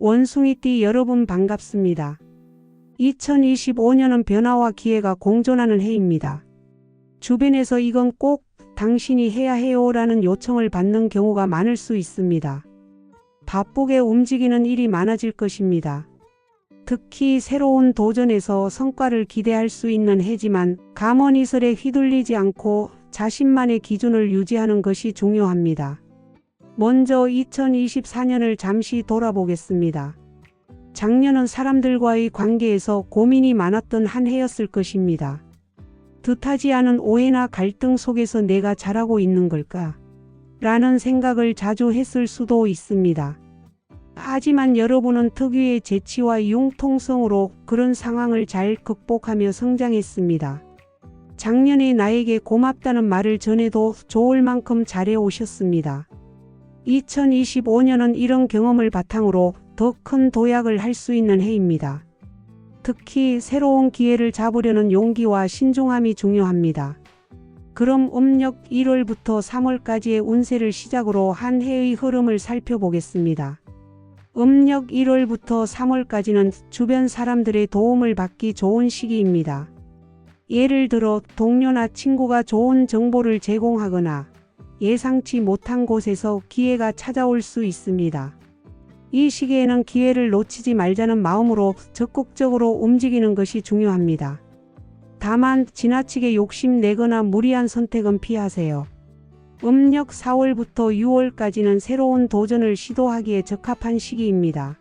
원숭이띠 여러분 반갑습니다. 2025년은 변화와 기회가 공존하는 해입니다. 주변에서 이건 꼭 당신이 해야 해요라는 요청을 받는 경우가 많을 수 있습니다. 바쁘게 움직이는 일이 많아질 것입니다. 특히 새로운 도전에서 성과를 기대할 수 있는 해지만 감언이설에 휘둘리지 않고 자신만의 기준을 유지하는 것이 중요합니다. 먼저 2024년을 잠시 돌아보겠습니다. 작년은 사람들과의 관계에서 고민이 많았던 한 해였을 것입니다. 뜻하지 않은 오해나 갈등 속에서 내가 잘하고 있는 걸까? 라는 생각을 자주 했을 수도 있습니다. 하지만 여러분은 특유의 재치와 융통성으로 그런 상황을 잘 극복하며 성장했습니다. 작년에 나에게 고맙다는 말을 전해도 좋을 만큼 잘해 오셨습니다. 2025년은 이런 경험을 바탕으로 더 큰 도약을 할 수 있는 해입니다. 특히 새로운 기회를 잡으려는 용기와 신중함이 중요합니다. 그럼 음력 1월부터 3월까지의 운세를 시작으로 한 해의 흐름을 살펴보겠습니다. 음력 1월부터 3월까지는 주변 사람들의 도움을 받기 좋은 시기입니다. 예를 들어 동료나 친구가 좋은 정보를 제공하거나 예상치 못한 곳에서 기회가 찾아올 수 있습니다. 이 시기에는 기회를 놓치지 말자는 마음으로 적극적으로 움직이는 것이 중요합니다. 다만 지나치게 욕심내거나 무리한 선택은 피하세요. 음력 4월부터 6월까지는 새로운 도전을 시도하기에 적합한 시기입니다.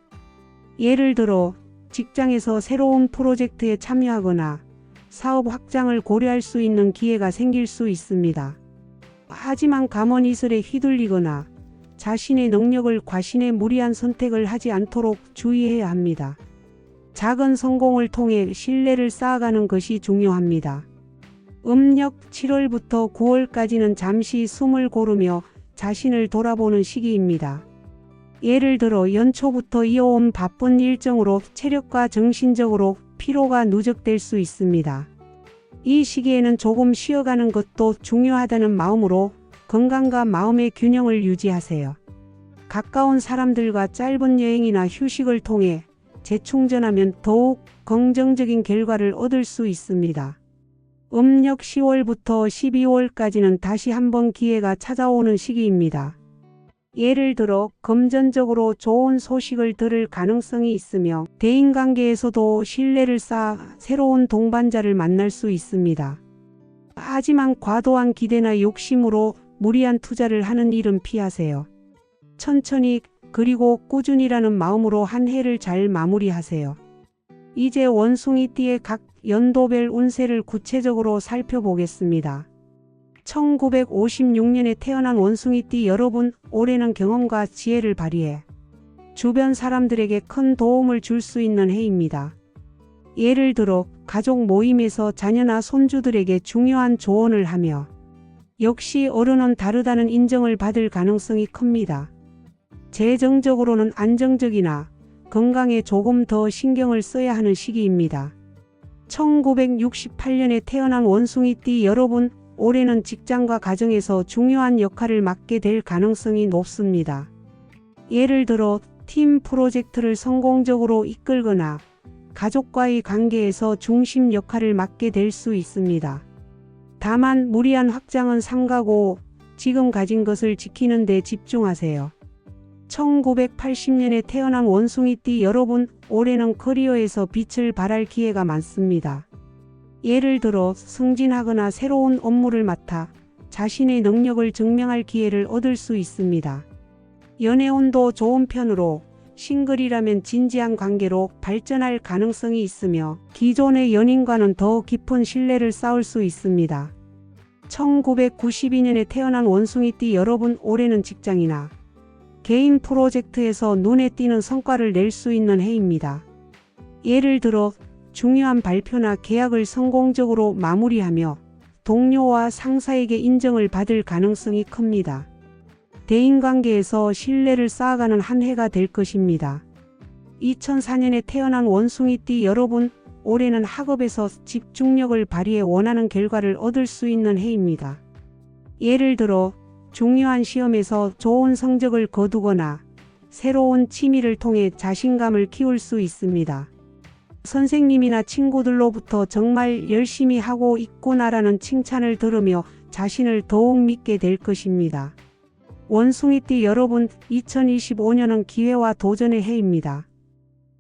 예를 들어 직장에서 새로운 프로젝트에 참여하거나 사업 확장을 고려할 수 있는 기회가 생길 수 있습니다. 하지만 감언이설에 휘둘리거나 자신의 능력을 과신해 무리한 선택을 하지 않도록 주의해야 합니다. 작은 성공을 통해 신뢰를 쌓아가는 것이 중요합니다. 음력 7월부터 9월까지는 잠시 숨을 고르며 자신을 돌아보는 시기입니다. 예를 들어 연초부터 이어온 바쁜 일정으로 체력과 정신적으로 피로가 누적될 수 있습니다. 이 시기에는 조금 쉬어가는 것도 중요하다는 마음으로 건강과 마음의 균형을 유지하세요. 가까운 사람들과 짧은 여행이나 휴식을 통해 재충전하면 더욱 긍정적인 결과를 얻을 수 있습니다. 음력 10월부터 12월까지는 다시 한번 기회가 찾아오는 시기입니다. 예를 들어 금전적으로 좋은 소식을 들을 가능성이 있으며 대인관계에서도 신뢰를 쌓아 새로운 동반자를 만날 수 있습니다. 하지만 과도한 기대나 욕심으로 무리한 투자를 하는 일은 피하세요. 천천히 그리고 꾸준히라는 마음으로 한 해를 잘 마무리하세요. 이제 원숭이띠의 각 연도별 운세를 구체적으로 살펴보겠습니다. 1956년에 태어난 원숭이띠 여러분, 올해는 경험과 지혜를 발휘해 주변 사람들에게 큰 도움을 줄 수 있는 해입니다. 예를 들어 가족 모임에서 자녀나 손주들에게 중요한 조언을 하며 역시 어른은 다르다는 인정을 받을 가능성이 큽니다. 재정적으로는 안정적이나 건강에 조금 더 신경을 써야 하는 시기입니다. 1968년에 태어난 원숭이띠 여러분, 올해는 직장과 가정에서 중요한 역할을 맡게 될 가능성이 높습니다. 예를 들어 팀 프로젝트를 성공적으로 이끌거나 가족과의 관계에서 중심 역할을 맡게 될 수 있습니다. 다만 무리한 확장은 삼가고 지금 가진 것을 지키는 데 집중하세요. 1980년에 태어난 원숭이띠 여러분, 올해는 커리어에서 빛을 발할 기회가 많습니다. 예를 들어 승진하거나 새로운 업무를 맡아 자신의 능력을 증명할 기회를 얻을 수 있습니다. 연애운도 좋은 편으로 싱글이라면 진지한 관계로 발전할 가능성이 있으며 기존의 연인과는 더 깊은 신뢰를 쌓을 수 있습니다. 1992년에 태어난 원숭이띠 여러분, 올해는 직장이나 개인 프로젝트에서 눈에 띄는 성과를 낼 수 있는 해입니다. 예를 들어 중요한 발표나 계약을 성공적으로 마무리하며 동료와 상사에게 인정을 받을 가능성이 큽니다. 대인관계에서 신뢰를 쌓아가는 한 해가 될 것입니다. 2004년에 태어난 원숭이띠 여러분, 올해는 학업에서 집중력을 발휘해 원하는 결과를 얻을 수 있는 해입니다. 예를 들어 중요한 시험에서 좋은 성적을 거두거나 새로운 취미를 통해 자신감을 키울 수 있습니다. 선생님이나 친구들로부터 정말 열심히 하고 있구나라는 칭찬을 들으며 자신을 더욱 믿게 될 것입니다. 원숭이띠 여러분, 2025년은 기회와 도전의 해입니다.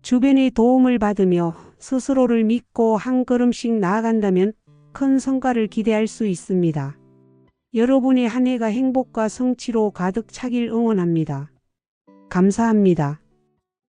주변의 도움을 받으며 스스로를 믿고 한 걸음씩 나아간다면 큰 성과를 기대할 수 있습니다. 여러분의 한 해가 행복과 성취로 가득 차길 응원합니다. 감사합니다.